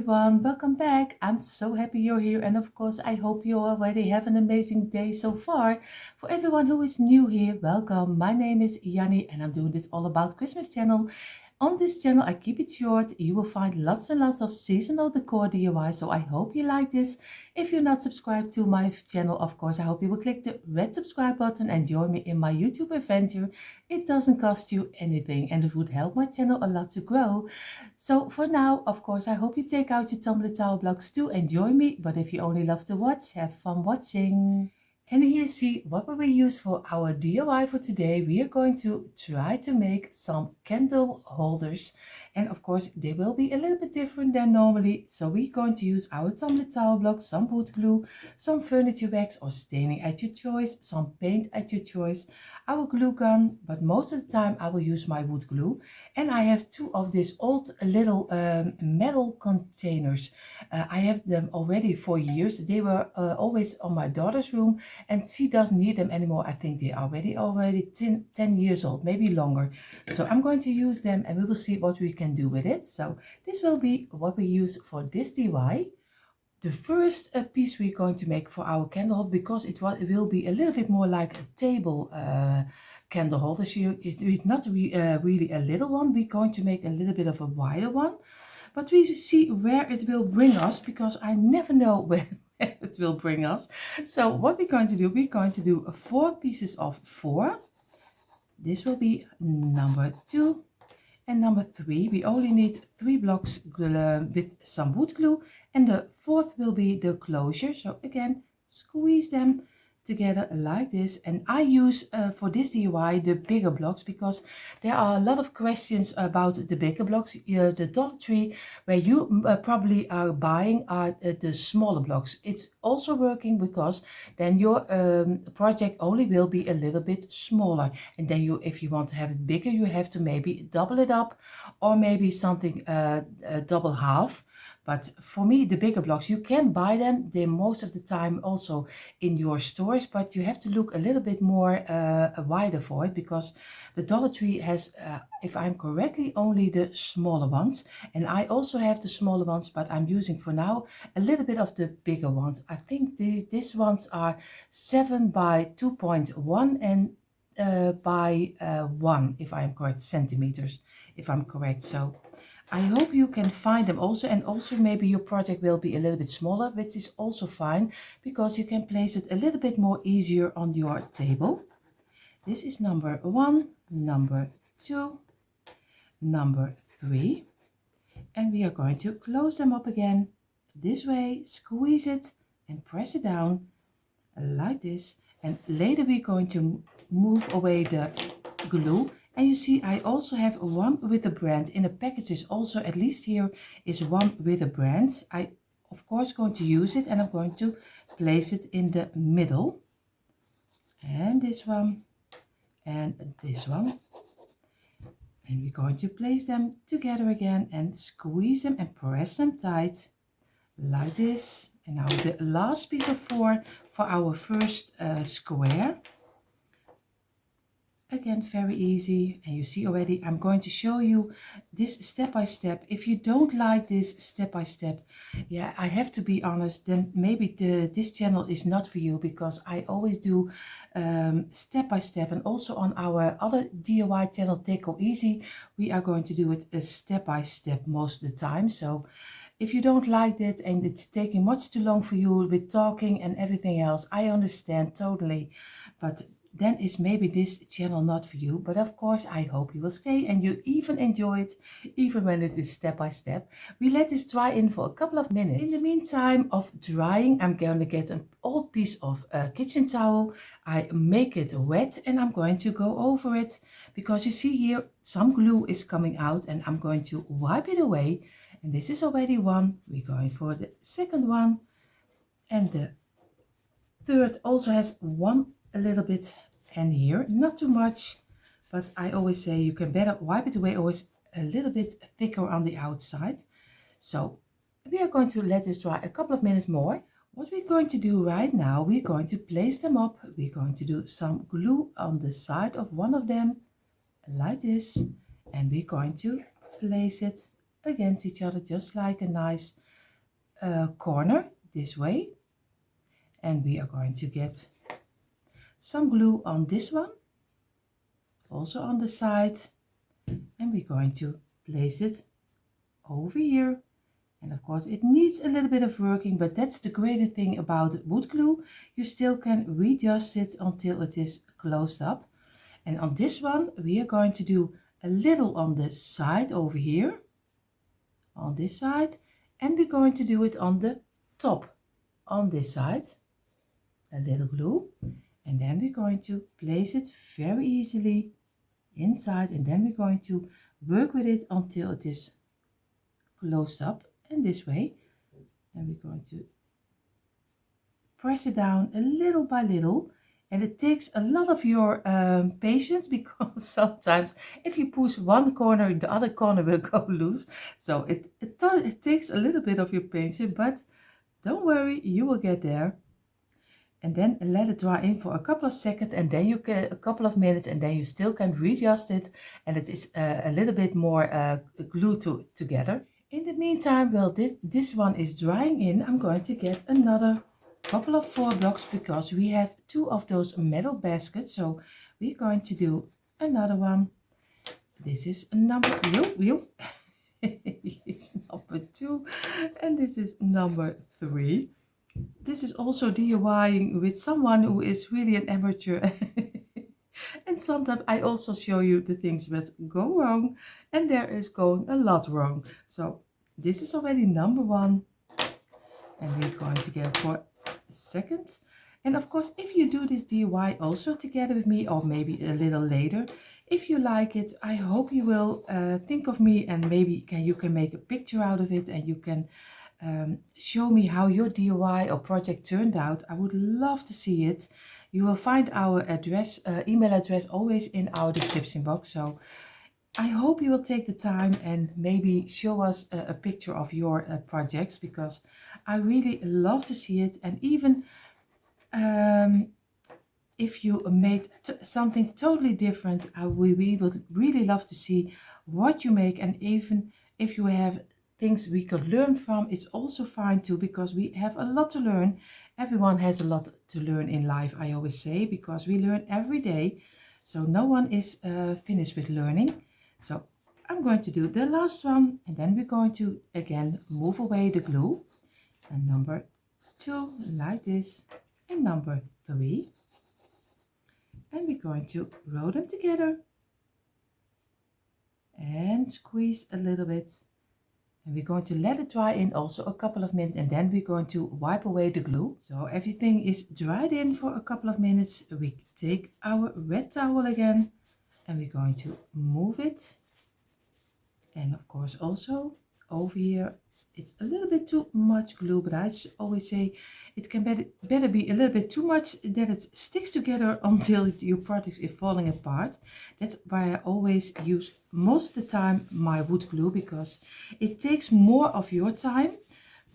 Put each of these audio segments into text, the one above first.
everyone, welcome back. I'm so happy you're here, and of course I hope you already have an amazing day so far. For everyone who is new here, welcome. My name is Yanni and I'm doing this all about Christmas channel. On this channel I keep it short. You will find lots and lots of seasonal decor DIY, so I hope you like this. If you're not subscribed to my channel, of course I hope you will click the red subscribe button and join me in my YouTube adventure. It doesn't cost you anything and it would help my channel a lot to grow. So for now, of course, I hope you take out your tumbler towel blocks to enjoy me, but if you only love to watch, have fun watching. And here you see what we will use for our DIY for today. We are going to try to make some candle holders, and of course they will be a little bit different than normally. So we're going to use our tumbler towel blocks, some wood glue, some furniture wax or staining at your choice, some paint at your choice, our glue gun, but most of the time I will use my wood glue. And I have two of these old little metal containers. I have them already for years. They were always on my daughter's room and she doesn't need them anymore. I think they are already 10 years old, maybe longer. So I'm going to use them and we will see what we can do with it. So this will be what we use for this DIY. The first piece we're going to make for our candle holder, because it will be a little bit more like a table candle holder. So it's not really a little one. We're going to make a little bit of a wider one, but we see where it will bring us, because I never know where it will bring us. So what we're going to do, we're going to do 4 pieces of 4. This will be number 2 and number 3. We only need 3 blocks with some wood glue, and the 4th will be the closure. So again, squeeze them together like this. And I use for this DIY the bigger blocks, because there are a lot of questions about the bigger blocks. The Dollar Tree where you probably are buying are the smaller blocks. It's also working, because then your project only will be a little bit smaller, and then if you want to have it bigger, you have to maybe double it up, or maybe something double half. But for me, the bigger blocks, you can buy them. They're most of the time also in your stores, but you have to look a little bit more wider for it, because the Dollar Tree has, if I'm correctly, only the smaller ones. And I also have the smaller ones, but I'm using for now a little bit of the bigger ones. I think these ones are 7 by 2.1 and by 1, if I'm correct, centimeters, if I'm correct. So I hope you can find them also, and also maybe your project will be a little bit smaller, which is also fine, because you can place it a little bit more easier on your table. This is number 1, number 2, number 3, and we are going to close them up again this way, squeeze it and press it down like this. And later we're going to move away the glue. And you see, I also have one with a brand. In the packages also, at least here is one with a brand. I, of course, going to use it, and I'm going to place it in the middle. And this one, and this one. And we're going to place them together again and squeeze them and press them tight like this. And now the last piece of 4 for our first square. Again, very easy, and you see already I'm going to show you this step by step. If you don't like this step by step, yeah, I have to be honest, then maybe this channel is not for you, because I always do step by step. And also on our other DIY channel, Decor Easy, we are going to do it step by step most of the time. So if you don't like that and it's taking much too long for you with talking and everything else, I understand totally, but then is maybe this channel not for you. But of course, I hope you will stay and you even enjoy it, even when it is step by step. We let this dry in for a couple of minutes. In the meantime of drying, I'm going to get an old piece of kitchen towel. I make it wet and I'm going to go over it, because you see here some glue is coming out, and I'm going to wipe it away. And this is already one. We're going for the second one, and the third also has one a little bit, and here not too much, but I always say you can better wipe it away, always a little bit thicker on the outside. So we are going to let this dry a couple of minutes more. What we're going to do right now, we're going to place them up. We're going to do some glue on the side of one of them like this, and we're going to place it against each other just like a nice corner this way, and we are going to get some glue on this one, also on the side, and we're going to place it over here. And of course it needs a little bit of working, but that's the great thing about wood glue. You still can readjust it until it is closed up. And on this one we are going to do a little on the side over here, on this side, and we're going to do it on the top on this side, a little glue, and then we're going to place it very easily inside, and then we're going to work with it until it is closed up in this way. And we're going to press it down a little by little, and it takes a lot of your patience, because sometimes if you push one corner the other corner will go loose, so it takes a little bit of your patience, but don't worry, you will get there. And then let it dry in for a couple of seconds, and then you can a couple of minutes, and then you still can readjust it, and it is a little bit more glued together. In the meantime, while this one is drying in, I'm going to get another couple of 4 blocks, because we have 2 of those metal baskets. So we're going to do another one. This is number is number 2, and this is number 3. This is also DIYing with someone who is really an amateur. And sometimes I also show you the things that go wrong, and there is going a lot wrong. So this is already number 1, and we're going to get for a second. And of course, if you do this DIY also together with me, or maybe a little later, if you like it, I hope you will think of me, and maybe you can make a picture out of it, and you can show me how your DIY or project turned out. I would love to see it. You will find our address, email address, always in our description box. So I hope you will take the time and maybe show us a picture of your projects, because I really love to see it. And even if you made something totally different, we would really love to see what you make. And even if you have things we could learn from, it's also fine too, because we have a lot to learn. Everyone has a lot to learn in life, I always say, because we learn every day. So no one is finished with learning. So I'm going to do the last one, and then we're going to again move away the glue. And number 2 like this, and number 3. And we're going to roll them together and squeeze a little bit. And we're going to let it dry in also a couple of minutes, and then we're going to wipe away the glue. So everything is dried in for a couple of minutes. We take our red towel again, and we're going to move it. And of course also over here, it's a little bit too much glue, but I always say it can better be a little bit too much, that it sticks together until your project is falling apart. That's why I always use most of the time my wood glue, because it takes more of your time,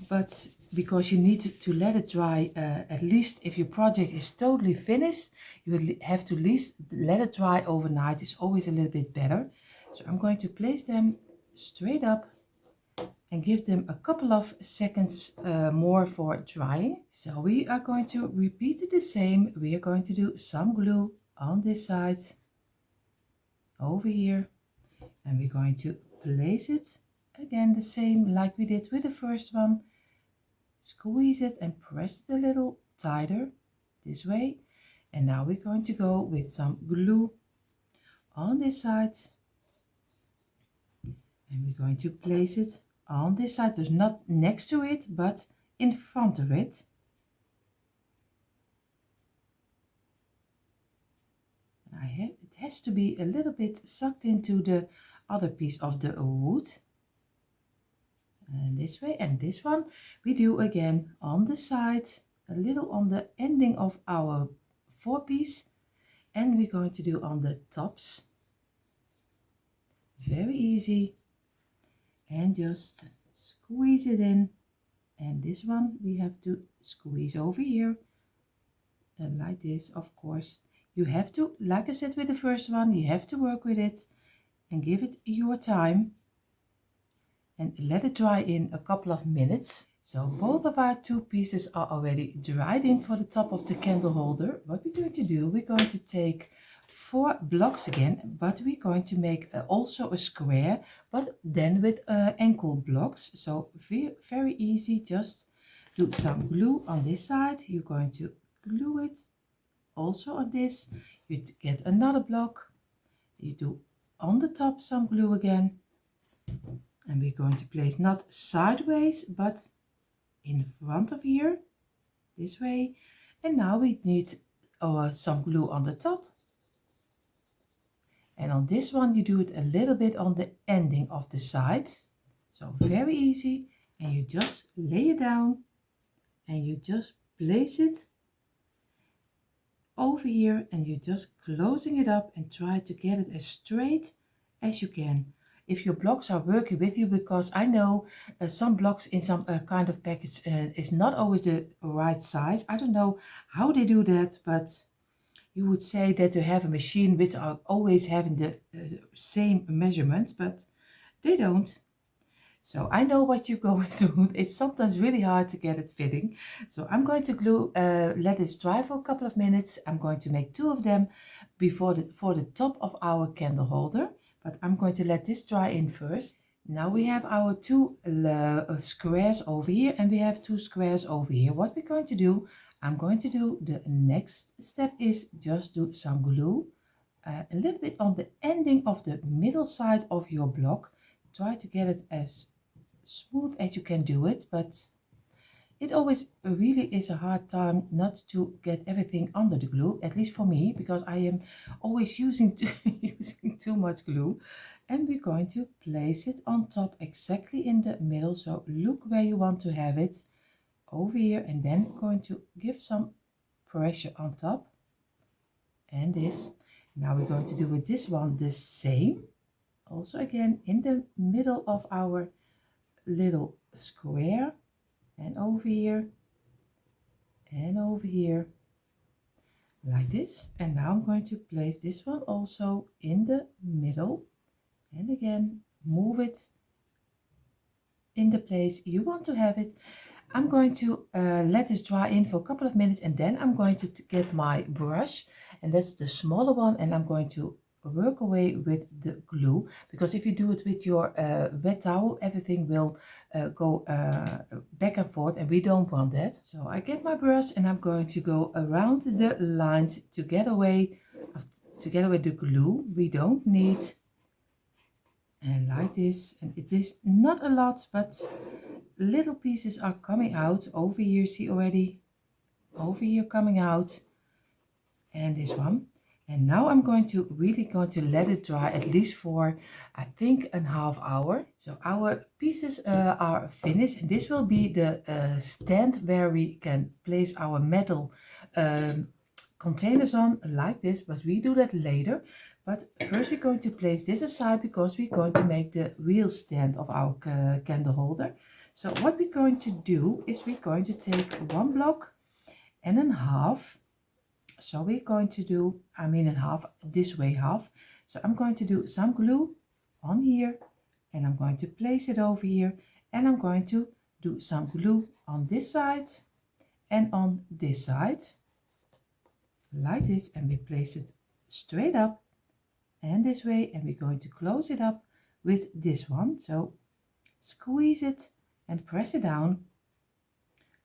but because you need to let it dry, at least if your project is totally finished, you have to at least let it dry overnight. It's always a little bit better. So I'm going to place them straight up and give them a couple of seconds more for drying. So we are going to repeat it the same. We are going to do some glue on this side over here, and we're going to place it again the same like we did with the first one. Squeeze it and press it a little tighter this way. And now we're going to go with some glue on this side, and we're going to place it on this side, dus not next to it, but in front of it. It has to be a little bit sucked into the other piece of the wood. And this way, and this one we do again on the side, a little on the ending of our 4-piece, and we're going to do on the tops. Very easy. And just squeeze it in, and this one we have to squeeze over here, and like this. Of course you have to, like I said with the first one, you have to work with it and give it your time and let it dry in a couple of minutes. So both of our two pieces are already dried in for the top of the candle holder. What we're going to do, we're going to take 4 blocks again, but we're going to make also a square, but then with ankle blocks. So very easy, just do some glue on this side. You're going to glue it also on this. You get another block, you do on the top some glue again, and we're going to place not sideways but in front of here, this way. And now we need some glue on the top, and on this one you do it a little bit on the ending of the side. So very easy, and you just lay it down and you just place it over here, and you're just closing it up and try to get it as straight as you can. If your blocks are working with you, because I know some blocks in some kind of package is not always the right size. I don't know how they do that, but you would say that they have a machine which are always having the same measurements, but they don't. So I know what you're going through. It's sometimes really hard to get it fitting. So I'm going to glue, let this dry for a couple of minutes. I'm going to make 2 of them for the top of our candle holder. But I'm going to let this dry in first. Now we have our 2 squares over here, and we have 2 squares over here. What we're going to do, I'm going to do the next step is just do some glue. A little bit on the ending of the middle side of your block. Try to get it as smooth as you can do it, but it always really is a hard time not to get everything under the glue, at least for me, because I am always using too much glue. And we're going to place it on top exactly in the middle. So look where you want to have it, over here, and then going to give some pressure on top, and this. Now we're going to do with this one the same, also again in the middle of our little square, and over here and over here, like this. And now I'm going to place this one also in the middle, and again move it in the place you want to have it. I'm going to let this dry in for a couple of minutes, and then I'm going to get my brush, and that's the smaller one, and I'm going to work away with the glue, because if you do it with your wet towel, everything will go back and forth, and we don't want that. So I get my brush and I'm going to go around the lines to get away together with the glue we don't need, and like this. And it is not a lot, but little pieces are coming out. Over here, see already, over here coming out, and this one. And now I'm going to let it dry at least for, I think, a half hour. So our pieces are finished, and this will be the stand where we can place our metal containers on, like this, but we do that later. But first we're going to place this aside, because we're going to make the real stand of our candle holder. So what we're going to do is we're going to take 1 block and a half. So we're going to do, in half, this way half. So I'm going to do some glue on here, and I'm going to place it over here, and I'm going to do some glue on this side and on this side, like this, and we place it straight up and this way, and we're going to close it up with this one. So squeeze it and press it down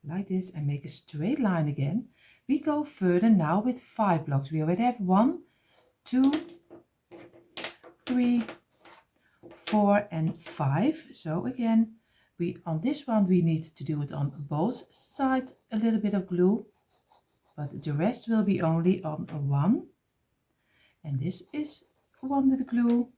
like this, and make a straight line again. We go further now with 5 blocks. We already have 1, 2, 3, 4, and 5. So again, on this one we need to do it on both sides, a little bit of glue, but the rest will be only on 1. And this is 1 with glue,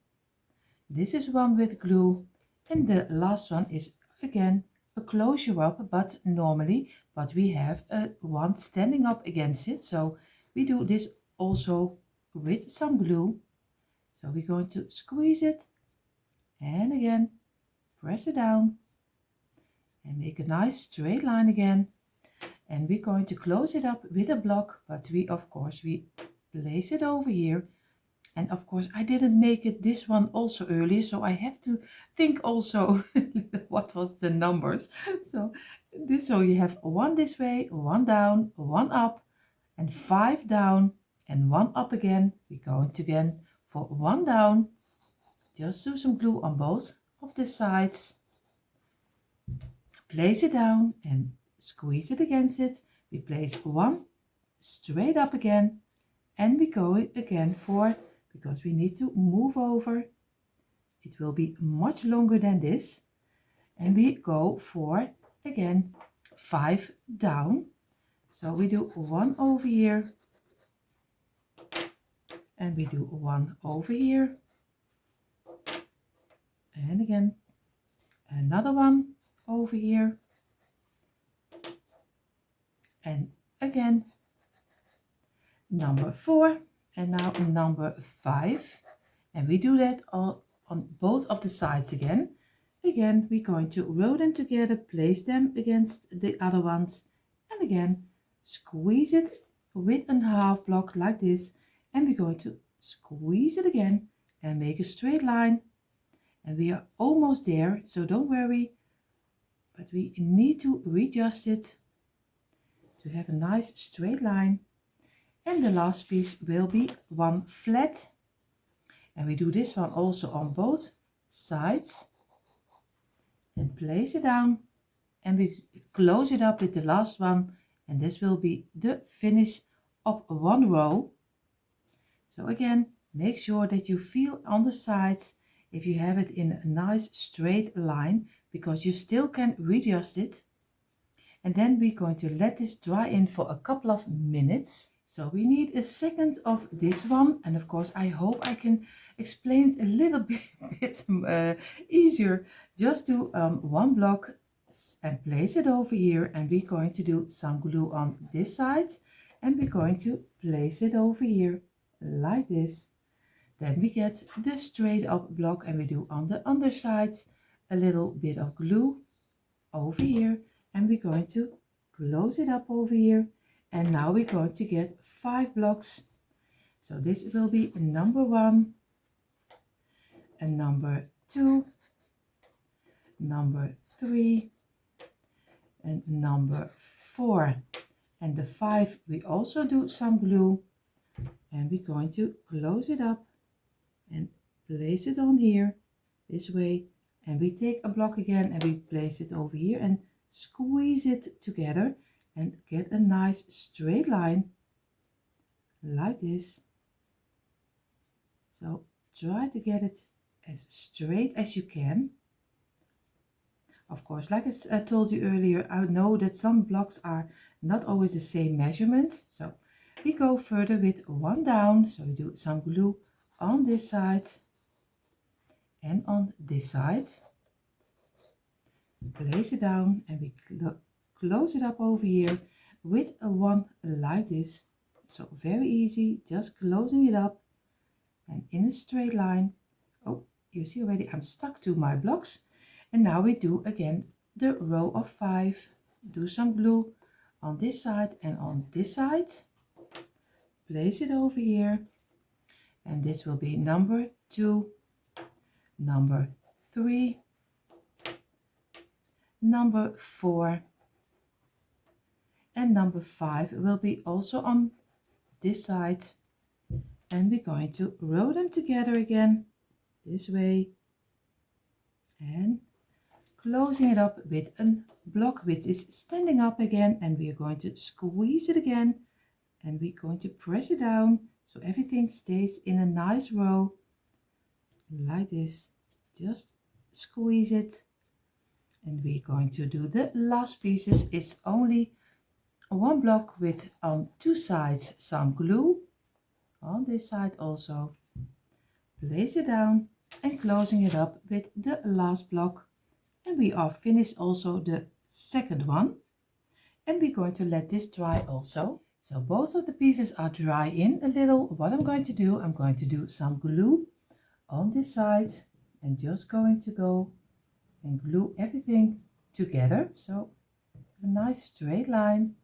this is 1 with glue, and the last one is again a closure up, but normally, but we have one standing up against it. So we do this also with some glue. So we're going to squeeze it, and again press it down and make a nice straight line again. And we're going to close it up with a block, but we place it over here. And of course I didn't make it this one also earlier, so I have to think also what was the numbers. So This, so you have one this way, one down, one up, and 5 down, and one up again. We're going to again for one down. Just do some glue on both of the sides. Place it down and squeeze it against it. We place one straight up again, and we go again for, because we need to move over. It will be much longer than this. And we go for, again, 5 down. So we do one over here. And we do one over here. And again, another one over here. And again, number 4. And now number 5. And we do that all on both of the sides again. Again, we're going to roll them together, place them against the other ones, and again, squeeze it with a half block like this, and we're going to squeeze it again and make a straight line. And we are almost there, so don't worry, but we need to readjust it to have a nice straight line. And the last piece will be one flat, and we do this one also on both sides. And place it down, and we close it up with the last one, and this will be the finish of one row. So again, make sure that you feel on the sides if you have it in a nice straight line, because you still can readjust it. And then we're going to let this dry in for a couple of minutes. So we need a second of this one, and of course I hope I can explain it a little bit easier. Just do one block and place it over here, and we're going to do some glue on this side, and we're going to place it over here like this. Then we get the straight up block, and we do on the underside a little bit of glue over here, and we're going to close it up over here. And now we're going to get 5 blocks. So this will be number 1, and number 2, number 3, and number 4. And the 5 we also do some glue, and we're going to close it up and place it on here this way. And we take a block again and we place it over here and squeeze it together and get a nice straight line like this. So try to get it as straight as you can. Of course, like I told you earlier, I know that some blocks are not always the same measurement. So we go further with one down. So we do some glue on this side and on this side. Place it down, and we close it up over here with a one like this. So very easy, just closing it up and in a straight line. Oh, you see already I'm stuck to my blocks. And now we do again the row of 5. Do some glue on this side and on this side. Place it over here, and this will be number 2, number 3, number 4, and number 5 will be also on this side. And we're going to roll them together again this way and closing it up with a block which is standing up again, and we are going to squeeze it again, and we're going to press it down so everything stays in a nice row like this. Just squeeze it, and we're going to do the last pieces. It's only one block with on 2 sides some glue on this side also. Place it down and closing it up with the last block, and we are finished also the second one. And we're going to let this dry also. So both of the pieces are dry in a little. What I'm going to do, I'm going to do some glue on this side and just going to go and glue everything together. So a nice straight line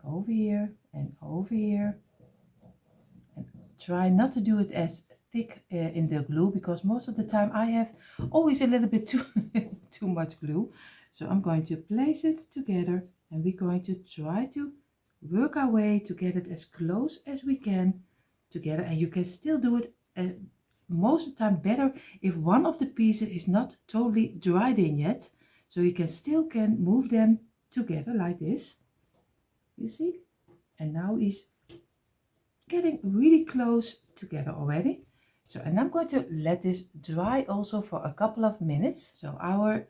over here and over here. And try not to do it as thick in the glue, because most of the time I have always a little bit too much glue. So I'm going to place it together and we're going to try to work our way to get it as close as we can together. And you can still do it most of the time better if one of the pieces is not totally dried in yet. So you can still move them together like this. You see? And now it's getting really close together already. So, and I'm going to let this dry also for a couple of minutes. So our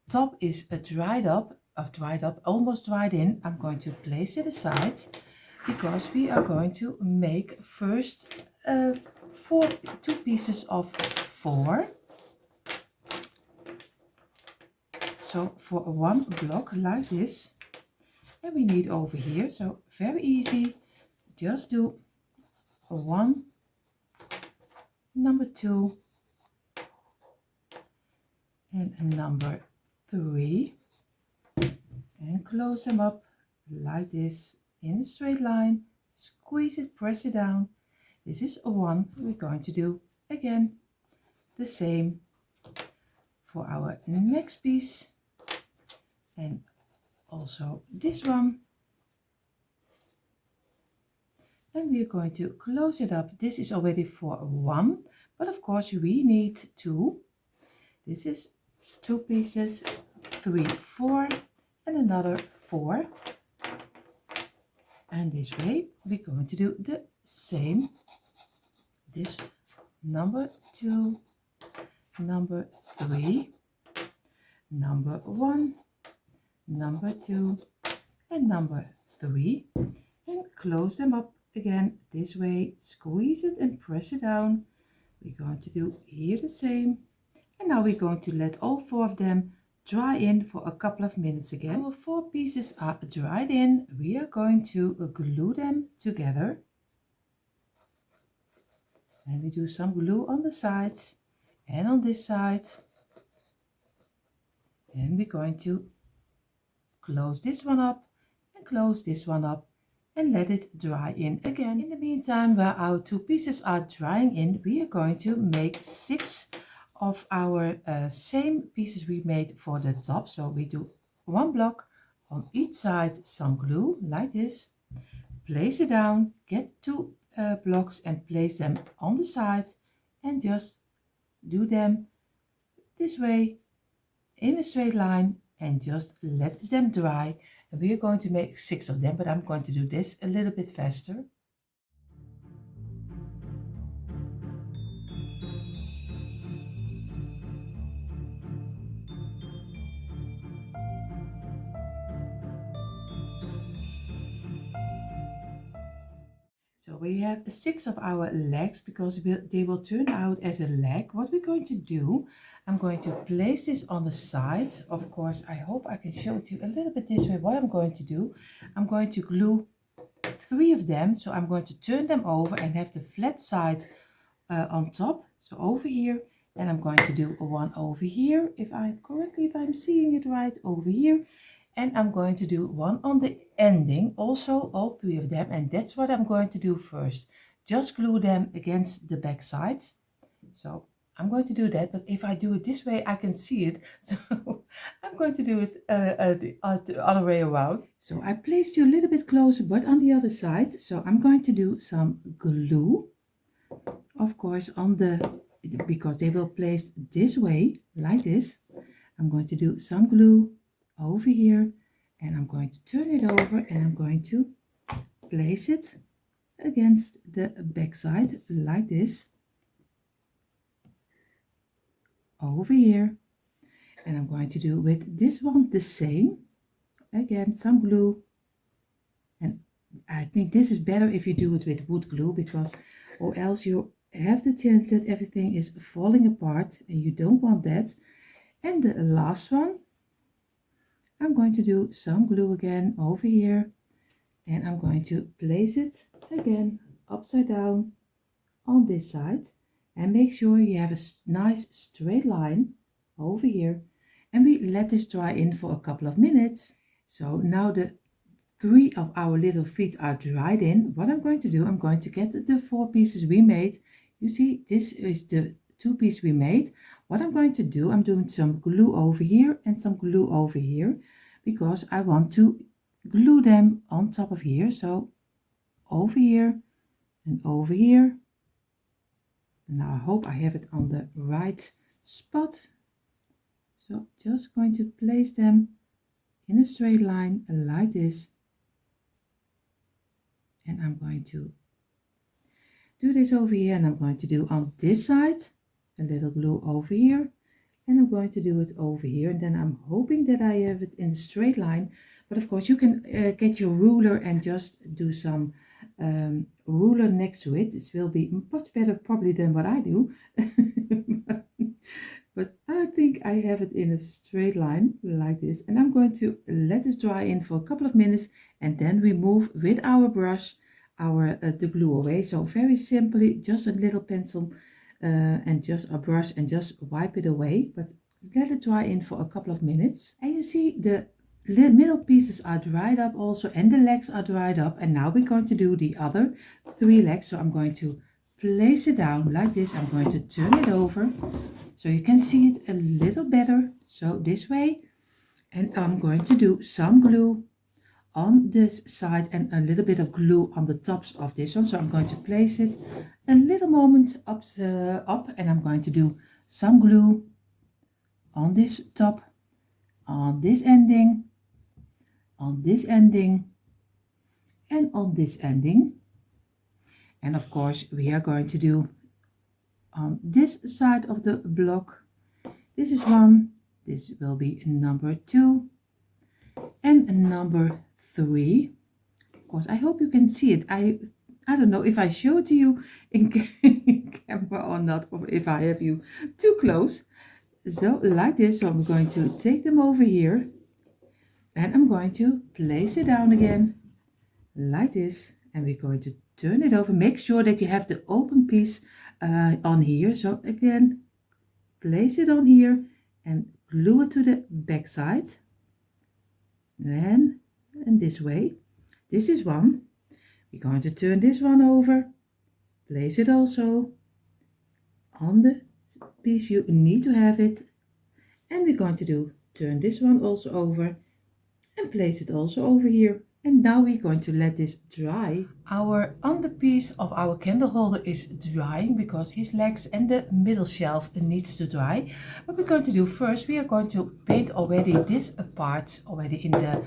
top is almost dried in. I'm going to place it aside because we are going to make first two pieces of 4. So for one block like this, and we need over here, so very easy, just do a 1, number 2, and a number 3, and close them up like this in a straight line, squeeze it, press it down. This is a 1. We're going to do again the same for our next piece, and also this one. And we're going to close it up. This is already for 1, but of course we need 2. This is 2 pieces, 3, 4, and another 4. And this way we're going to do the same. This number 2, number 3, number 1, number 2, and number 3, and close them up again this way, squeeze it and press it down. We're going to do here the same, and now we're going to let all 4 of them dry in for a couple of minutes again. Our 4 pieces are dried in. We are going to glue them together, and we do some glue on the sides and on this side, and we're going to close this one up and close this one up and let it dry in again. In the meantime, while our 2 pieces are drying in, we are going to make 6 of our same pieces we made for the top. So we do 1 block on each side, some glue like this, place it down, get 2 blocks and place them on the side, and just do them this way in a straight line and just let them dry. And we are going to make 6 of them, but I'm going to do this a little bit faster. So we have 6 of our legs because they will turn out as a leg. What we're going to do, I'm going to place this on the side. Of course, I hope I can show it to you a little bit this way. What I'm going to do, I'm going to glue 3 of them. So I'm going to turn them over and have the flat side on top. So over here, and I'm going to do one over here, if I'm seeing it right, over here. And I'm going to do one on the ending, also all 3 of them, and that's what I'm going to do first. Just glue them against the back side. So I'm going to do that, but if I do it this way, I can see it. So I'm going to do it the other way around. So I placed you a little bit closer, but on the other side. So I'm going to do some glue, of course, because they will place this way, like this. I'm going to do some glue over here, and I'm going to turn it over, and I'm going to place it against the back side like this, over here. And I'm going to do with this one the same, again some glue. And I think this is better if you do it with wood glue, because or else you have the chance that everything is falling apart, and you don't want that. And the last one, I'm going to do some glue again over here, and I'm going to place it again upside down on this side, and make sure you have a nice straight line over here, and we let this dry in for a couple of minutes. So now the 3 of our little feet are dried in. What I'm going to do, I'm going to get the 4 pieces we made. You see, this is the two pieces we made. What I'm going to do, I'm doing some glue over here and some glue over here because I want to glue them on top of here. So over here and over here. Now I hope I have it on the right spot. So just going to place them in a straight line like this. And I'm going to do this over here, and I'm going to do on this side a little glue over here, and I'm going to do it over here, and then I'm hoping that I have it in a straight line. But of course you can get your ruler and just do some ruler next to it. It will be much better probably than what I do. But I think I have it in a straight line like this, and I'm going to let this dry in for a couple of minutes and then remove with our brush the glue away. So very simply, just a little pencil and just a brush and just wipe it away, but let it dry in for a couple of minutes. And you see the middle pieces are dried up also, and the legs are dried up. And now we're going to do the other 3 legs. So I'm going to place it down like this. I'm going to turn it over so you can see it a little better. So this way, and I'm going to do some glue on this side and a little bit of glue on the tops of this one. So I'm going to place it a little moment up and I'm going to do some glue on this top, on this ending, on this ending, and on this ending. And of course we are going to do on this side of the block. This is 1, this will be number 2, and number 3. Of course, I hope you can see it. I don't know if I show it to you in camera or not, or if I have you too close. So like this. So I'm going to take them over here and I'm going to place it down again like this, and we're going to turn it over. Make sure that you have the open piece on here. So again, place it on here and glue it to the back side. And this way. This is 1. We're going to turn this one over, place it also on the piece you need to have it, and we're going to turn this one also over and place it also over here. And now we're going to let this dry. Our underpiece of our candle holder is drying because his legs and the middle shelf needs to dry. What we're going to do first, we are going to paint already this part already in the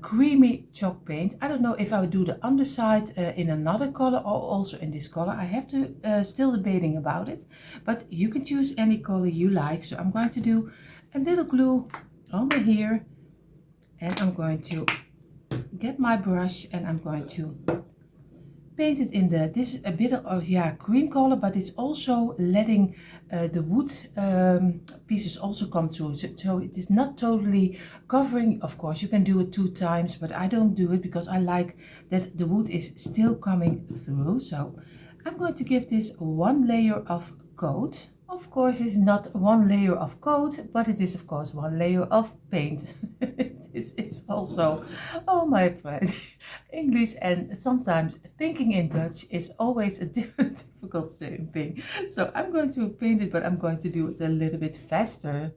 creamy chalk paint. I don't know if I would do the underside in another color or also in this color. I have to still debating about it, but you can choose any color you like. So I'm going to do a little glue on here, and I'm going to get my brush and I'm going to paint it in this is a bit of cream color, but it's also letting the wood pieces also come through, so it is not totally covering. Of course you can do it 2 times, but I don't do it because I like that the wood is still coming through. So I'm going to give this 1 layer of coat. Of course it's not 1 layer of coat, but it is of course 1 layer of paint. This is also, oh my friend, English and sometimes thinking in Dutch is always a difficult thing. So I'm going to paint it, but I'm going to do it a little bit faster.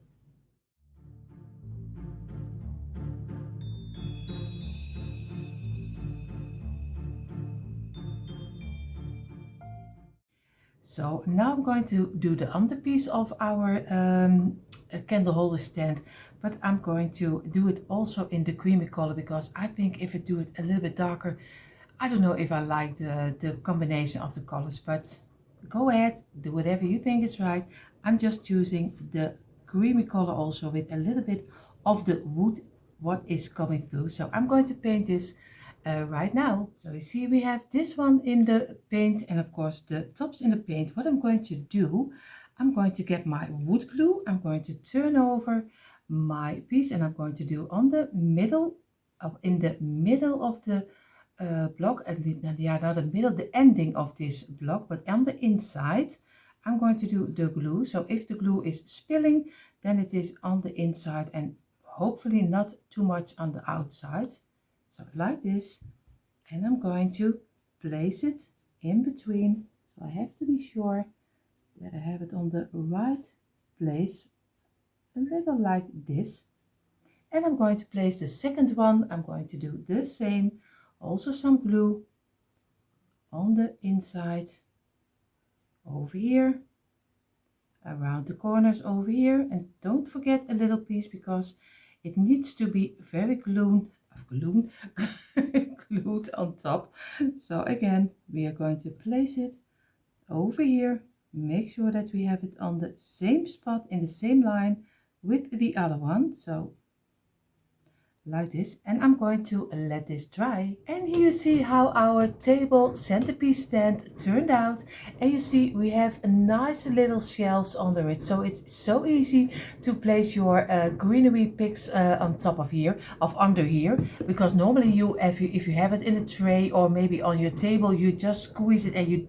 So now I'm going to do the underpiece of our candle holder stand, but I'm going to do it also in the creamy color because I think if I do it a little bit darker, I don't know if I like the combination of the colors, but go ahead, do whatever you think is right. I'm just choosing the creamy color also with a little bit of the wood what is coming through. So I'm going to paint this right now. So you see we have this one in the paint and of course the tops in the paint. What I'm going to do, I'm going to get my wood glue. I'm going to turn over my piece and I'm going to do on the middle of the block, and yeah, not the middle, the ending of this block, but on the inside I'm going to do the glue. So if the glue is spilling, then it is on the inside and hopefully not too much on the outside. So like this, and I'm going to place it in between. So I have to be sure that I have it on the right place, a little like this. And I'm going to place the second one. I'm going to do the same, also some glue on the inside over here, around the corners over here, and don't forget a little piece because it needs to be very glued glued on top. So again, we are going to place it over here. Make sure that we have it on the same spot in the same line with the other one. So like this, and I'm going to let this dry. And here you see how our table centerpiece stand turned out, and you see we have a nice little shelves under it, so it's so easy to place your greenery picks on top of here, under here, because normally if you have it in a tray or maybe on your table, you just squeeze it and you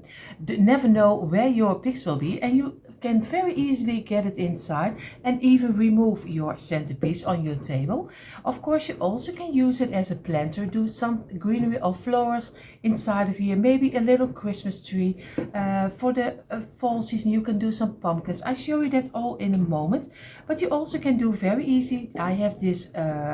never know where your picks will be, and you can very easily get it inside and even remove your centerpiece on your table. Of course, you also can use it as a planter, do some greenery or flowers inside of here, maybe a little Christmas tree. For the fall season, you can do some pumpkins. I show you that all in a moment, but you also can do very easy. I have these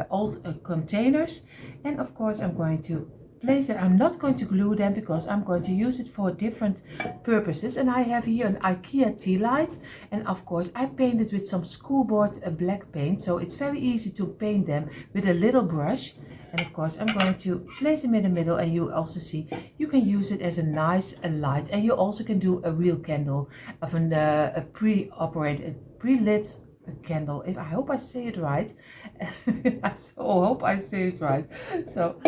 old containers, and of course I'm going to place it. I'm not going to glue them because I'm going to use it for different purposes. And I have here an IKEA tea light, and of course I painted with some schoolboard black paint, so it's very easy to paint them with a little brush. And of course I'm going to place them in the middle, and you also see you can use it as a nice light, and you also can do a real candle of a pre-lit candle. If I hope I say it right. I so hope I say it right. So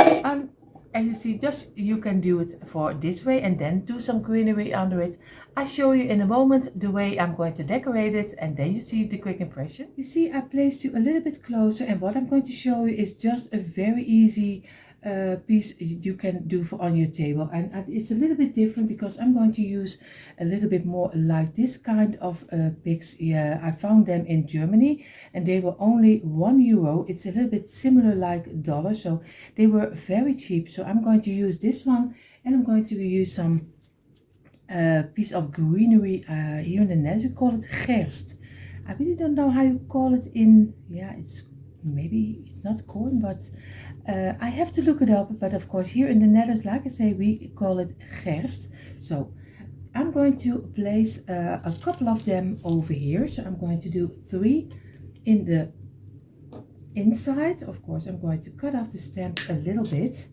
and you see, just you can do it for this way and then do some greenery under it. I show you in a moment the way I'm going to decorate it, and then you see the quick impression. You see, I placed you a little bit closer, and what I'm going to show you is just a very easy piece you can do for on your table, and it's a little bit different because I'm going to use a little bit more like this kind of picks. Yeah, I found them in Germany and they were only €1. It's a little bit similar like dollar, so they were very cheap. So I'm going to use this one, and I'm going to use some piece of greenery. Here in the net we call it kerst. I really don't know how you call it in, yeah, maybe it's not corn, but I have to look it up. But of course here in the Netherlands, like I say, we call it kerst. So I'm going to place a couple of them over here. So I'm going to do 3 in the inside. Of course I'm going to cut off the stem a little bit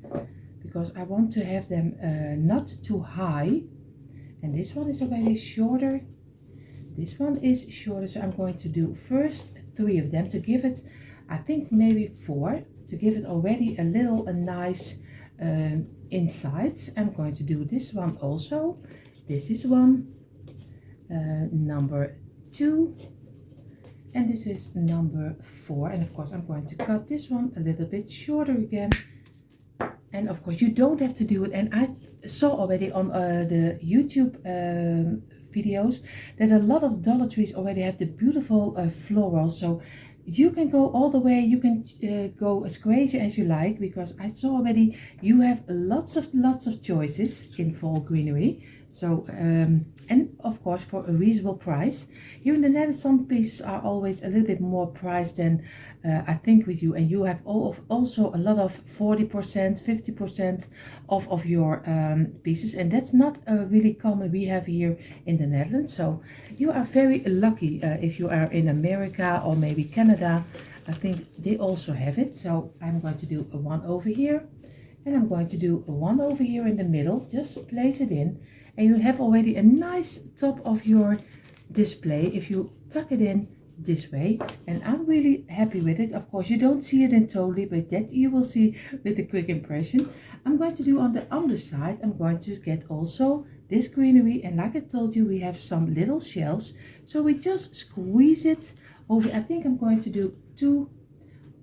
because I want to have them not too high. And this one is already shorter. This one is shorter, so I'm going to do first 3 of them to give it, I think maybe 4, to give it already a nice inside. I'm going to do this one also. This is one, number 2, and this is number 4. And of course I'm going to cut this one a little bit shorter again. And of course you don't have to do it, and I saw already on the YouTube videos that a lot of Dollar Trees already have the beautiful florals, so you can go all the way. You can go as crazy as you like, because I saw already you have lots of choices in fall greenery. So and of course for a reasonable price. Here in the Netherlands some pieces are always a little bit more priced than I think with you, and you have also a lot of 40%, 50% off of your pieces, and that's not really common we have here in the Netherlands. So you are very lucky if you are in America or maybe Canada. I think they also have it. So I'm going to do a one over here, and I'm going to do a one over here in the middle. Just place it in, and you have already a nice top of your display if you tuck it in this way. And I'm really happy with it. Of course you don't see it in totally, but that you will see with the quick impression. I'm going to do on the underside, I'm going to get also this greenery, and like I told you, we have some little shelves, so we just squeeze it over. I think I'm going to do 2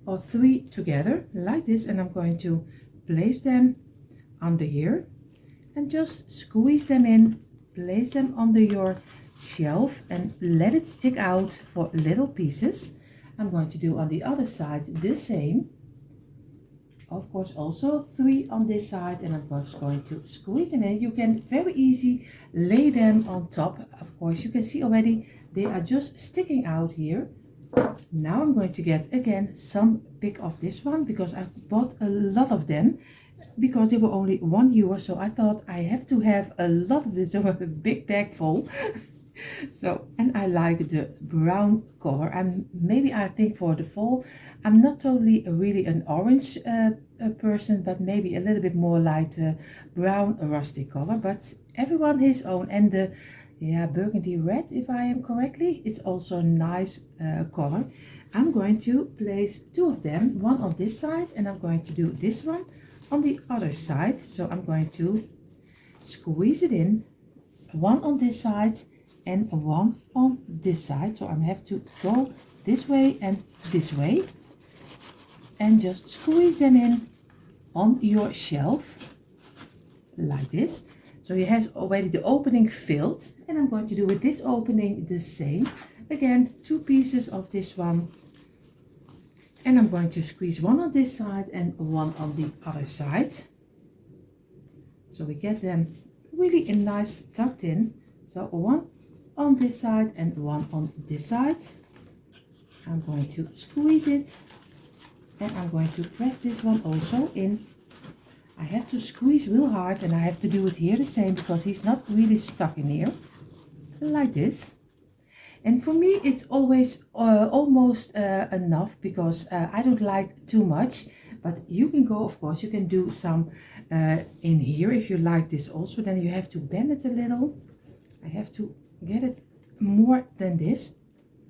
or 3 together like this, and I'm going to place them under here and just squeeze them in, place them under your shelf and let it stick out for little pieces. I'm going to do on the other side the same of course also 3 on this side, and I'm just going to squeeze them in. You can very easy lay them on top. Of course, you can see already they are just sticking out here. Now I'm going to get again some pick of this one because I bought a lot of them because they were only €1, so I thought I have to have a lot of this, so a big bag full. So, and I like the brown color, and maybe I think for the fall I'm not totally really an orange person, but maybe a little bit more like the brown rusty color, but everyone his own. And the burgundy red, if I am correctly, it's also a nice color. I'm going to place 2 of them, one on this side, and I'm going to do this one on the other side. So I'm going to squeeze it in, one on this side and one on this side. So I have to go this way and this way and just squeeze them in on your shelf like this. So you have already the opening filled, and I'm going to do with this opening the same. Again, 2 pieces of this one, and I'm going to squeeze one on this side and one on the other side. So we get them really nice tucked in. So one on this side and one on this side. I'm going to squeeze it, and I'm going to press this one also in. I have to squeeze real hard, and I have to do it here the same because he's not really stuck in here, like this. And for me it's always almost enough because I don't like too much, but you can go, of course, you can do some in here if you like this also. Then you have to bend it a little. I have to get it more than this,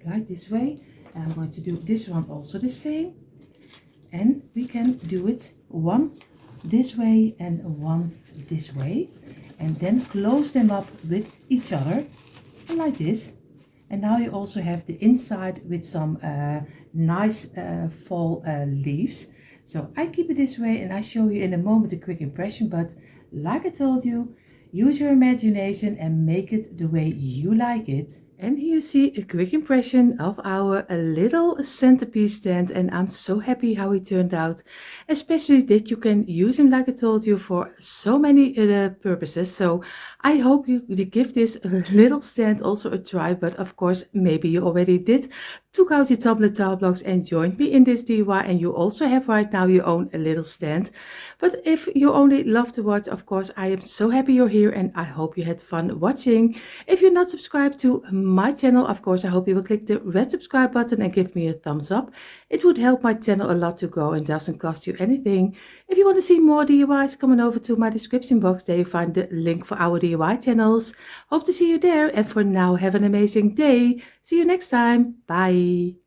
like this way, and I'm going to do this one also the same, and we can do it one this way and one this way, and then close them up with each other like this. And now you also have the inside with some nice fall leaves. So I keep it this way, and I show you in a moment a quick impression, but like I told you, use your imagination and make it the way you like it. And here you see a quick impression of our little centerpiece stand, and I'm so happy how it turned out, especially that you can use him, like I told you, for so many purposes. So I hope you give this little stand also a try, but of course maybe you already did, took out your Tumblr tile blocks and joined me in this DIY, and you also have right now your own little stand. But if you only love to watch, of course I am so happy you're here, and I hope you had fun watching. If you're not subscribed to my channel, of course I hope you will click the red subscribe button and give me a thumbs up. It would help my channel a lot to grow and doesn't cost you anything. If you want to see more DIYs, come on over to my description box. There you find the link for our DIY channels. Hope to see you there, and for now have an amazing day. See you next time. Bye.